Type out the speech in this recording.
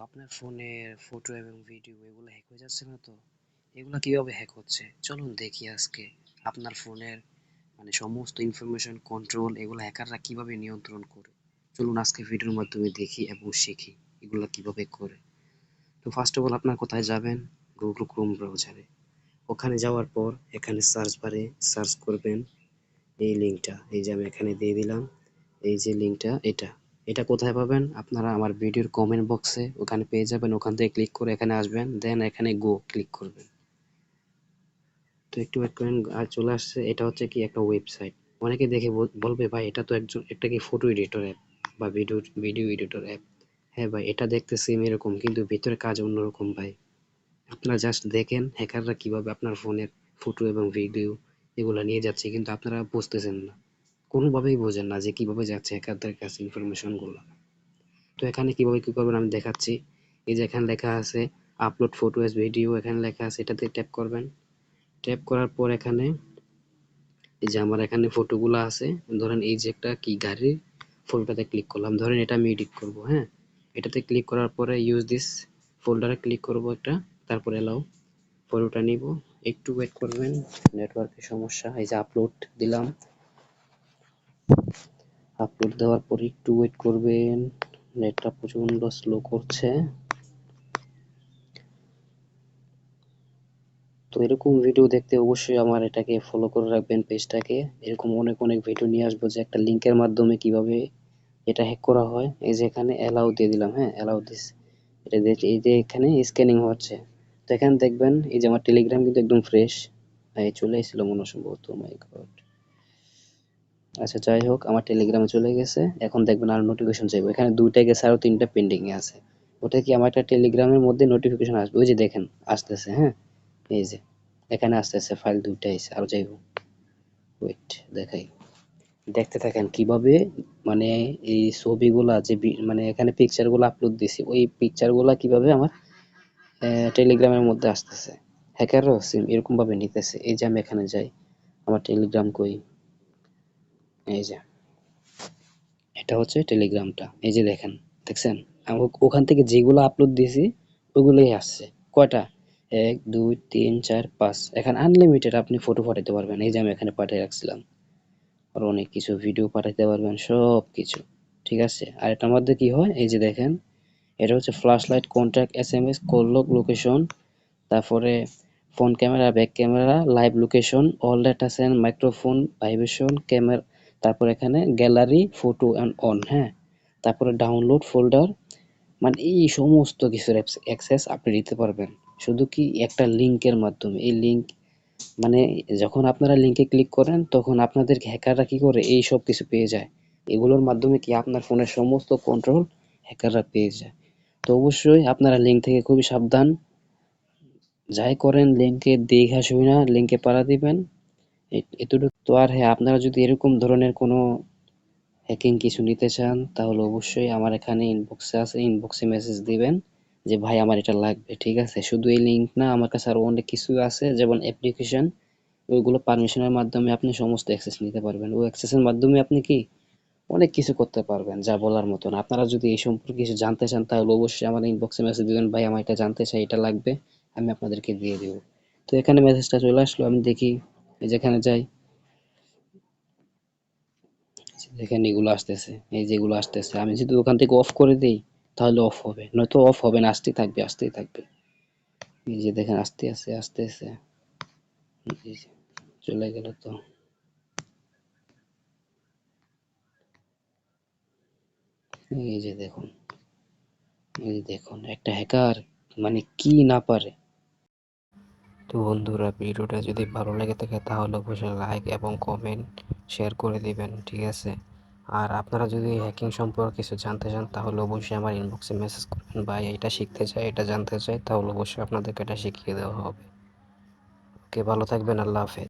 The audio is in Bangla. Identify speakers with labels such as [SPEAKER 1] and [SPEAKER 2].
[SPEAKER 1] আপনার ফোনের ফটো এবং ভিডিও এগুলো হ্যাক হয়ে যাচ্ছে না তো? এগুলা কিভাবে হ্যাক হচ্ছে চলুন দেখি আজকে। আপনার ফোনের সমস্ত ইনফরমেশন কন্ট্রোল এগুলো হ্যাকাররা কিভাবে নিয়ন্ত্রণ করে। চলুন আজকে ভিডিওর মাধ্যমে দেখি এবং শিখি এগুলা কিভাবে করে। তো ফার্স্ট অফ অল আপনার কোথায় যাবেন? গুগল ক্রোম ব্রাউজারে। ওখানে যাওয়ার পর এখানে সার্চ বারে সার্চ করবেন এই লিঙ্কটা, এই যে আমি এখানে দিয়ে দিলাম। এই যে লিঙ্কটা, এটা এটা কোথায় পাবেন? আপনারা আমার ভিডিওর কমেন্ট বক্সে ওখানে পেয়ে যাবেন। ওখান থেকে ক্লিক করে এখানে আসবেন, দেন এখানে গো ক্লিক করবেন। তো একটু ওয়েট করেন, আর চলে আসছে। এটা হচ্ছে কি একটা ওয়েবসাইট। অনেকে দেখে বলবে ভাই এটা তো একটা কি ফটো এডিটর অ্যাপ বা ভিডিও এডিটর অ্যাপ। হ্যাঁ ভাই, এটা দেখতে সেম এরকম, কিন্তু ভিতরে কাজ অন্যরকম ভাই। আপনারা জাস্ট দেখেন হ্যাকাররা কিভাবে আপনার ফোনের ফটো এবং ভিডিও এগুলা নিয়ে যাচ্ছে, কিন্তু আপনারা বুঝতেছেন না, কোনোভাবেই বোঝেন না যে কিভাবে যাচ্ছে হ্যাকারদের কাছে ইনফরমেশন গুলো। তো এখানে কিভাবে কি করবেন আমি দেখাচ্ছি। এই যে এখানে লেখা আছে আপলোড ফটো এজ ভিডিও, এখানে লেখা আছে, এটাতে ট্যাপ করবেন। ট্যাপ করার পর এখানে এই যে আমার এখানে ফটোগুলো আছে। ধরেন এই যে একটা কি গাড়ির ফটোটাতে ক্লিক করলাম, ধরেন এটা আমি এডিট করব। হ্যাঁ, এটাতে ক্লিক করার পরে ইউজ দিস ফোল্ডারে ক্লিক করব একটা, তারপর এলাও ফটোটা নিব। একটু ওয়েট করবেন, নেটওয়ার্কের সমস্যা। এই যে আপলোড দিলাম, আপলোড দেওয়ার পর একটু ওয়েট করবেন, নেটটা প্রচন্ড স্লো করছে। তো এরকম ভিডিও দেখতে অবশ্যই আমার এটাকে ফলো করে রাখবেন পেজটাকে। এরকম অনেক অনেক ভিডিও নিয়ে আসবো যে একটা লিঙ্কের মাধ্যমে কিভাবে এটা হ্যাক করা হয়। এই যে এখানে অ্যালাউ দিয়ে দিলাম, হ্যাঁ অ্যালাউ দিস। এটা দেখে এই যে এখানে স্ক্যানিং হচ্ছে। তো এখানে দেখবেন এই যে আমার টেলিগ্রাম কিন্তু একদম ফ্রেশ চলে এসেছিল মনে সম্ভবত। মাই গড, আচ্ছা যাই হোক, আমার টেলিগ্রামে চলে গেছে। এখন দেখবেন আর নোটিফিকেশন চাইবো। এখানে দুইটা গেছে, আরো তিনটা পেন্ডিং এ আছে। ওটা কি আমার একটা টেলিগ্রামের মধ্যে নোটিফিকেশন আসবে, ওই যে দেখেন আসতেছে। হ্যাঁ, এই যে এখানে আসতেছে, ফাইল দুইটা এসে আরো যাইবো। ওয়েট দেখাই, দেখতে থাকেন কিভাবে মানে এই ছবিগুলা যে এখানে পিকচার গুলো আপলোড দিছি, ওই পিকচার গুলা কিভাবে আমার টেলিগ্রামের মধ্যে আসতেছে। হ্যাকারও সেম এরকম ভাবে নিতেছে। এই যে আমি এখানে যাই, আমার টেলিগ্রাম কই, এই যে এটা হচ্ছে টেলিগ্রামটা। এই যে দেখেন, দেখছেন ওখান থেকে যেগুলো আপলোড দিয়েছি ওগুলোই আসছে। কয়টা? 1 2 3 4 5। এখানে আনলিমিটেড আপনি ফটো পাঠাতে পারবেন। এই যে আমি এখানে পাঠিয়ে রাখছিলাম। আর অনেক কিছু ভিডিও পাঠাতে পারবেন, সব কিছু ঠিক আছে। আর এটার মধ্যে কি হয় এই যে দেখেন, এটা হচ্ছে flash light, contact, SMS, call log, location, তারপরে phone camera, back camera, live location, all data send, microphone, vibration, camera, তারপর এখানে গ্যালারি, ফটো অ্যান্ড অন। হ্যাঁ, তারপরে ডাউনলোড ফোল্ডার, এই সমস্ত কিছুর অ্যাক্সেস আপনি দিতে পারবেন শুধু কি একটা লিঙ্কের মাধ্যমে। এই লিঙ্ক মানে যখন আপনারা লিঙ্কে ক্লিক করেন তখন আপনাদের হ্যাকাররা কি করে এই সব কিছু পেয়ে যায়। এগুলোর মাধ্যমে কি আপনার ফোনের সমস্ত কন্ট্রোল হ্যাকাররা পেয়ে যায়। তো অবশ্যই আপনারা লিঙ্ক থেকে খুবই সাবধান। যাই করেন লিঙ্কে দেখা শুনা লিঙ্কে পাড়া দিবেন, এতটুকু তো। আর হ্যাঁ, আপনারা যদি এরকম ধরনের কোনো হ্যাকিং কিছু নিতে চান তাহলে অবশ্যই আমার এখানে ইনবক্সে আছে, ইনবক্সে মেসেজ দিবেন যে ভাই আমার এটা লাগবে। ঠিক আছে, শুধু এই লিঙ্ক না, আমার কাছে আরো অনেক কিছু আছে, যেমন অ্যাপ্লিকেশন, ওইগুলো পারমিশনের মাধ্যমে আপনি সমস্ত অ্যাক্সেস নিতে পারবেন। ওই অ্যাক্সেসের মাধ্যমে আপনি কি অনেক কিছু করতে পারবেন যা বলার মতন। আপনারা যদি এই সম্পর্কে কিছু জানতে চান তাহলে অবশ্যই আমার ইনবক্সে মেসেজ দিবেন, ভাই আমার এটা জানতে চাই, এটা লাগবে, আমি আপনাদেরকে দিয়ে দেব। তো এখানে মেসেজটা চলে আসলো, আমি দেখি, এই যেখানে যাই, দেখেন এগুলো আসতেছে, এই যেগুলো আসতেছে, আমি যদি ওখান থেকে অফ করে দিই তাহলে অফ হবে, নয়তো অফ হবে না, আসতেই থাকবে আসতেই থাকবে। এই যে দেখেন আসতে আছে আসতে আছে, এই যে চলে গেল। তো এই যে দেখুন, এই যে দেখুন একটা হ্যাকার কি না পারে। তো বন্ধুরা, ভিডিওটা যদি ভালো লেগে থাকে তাহলে অবশ্যই লাইক এবং কমেন্ট শেয়ার করে দিবেন, ঠিক আছে। আর আপনারা যদি হ্যাকিং সম্পর্কে কিছু জানতে চান তাহলে অবশ্যই আমার ইনবক্সে মেসেজ করবেন, ভাই এটা শিখতে চাই, এটা জানতে চাই, তাহলে অবশ্যই আপনাদেরকে এটা শিখিয়ে দেওয়া হবে। ওকে, ভালো থাকবেন, আল্লাহ হাফেজ।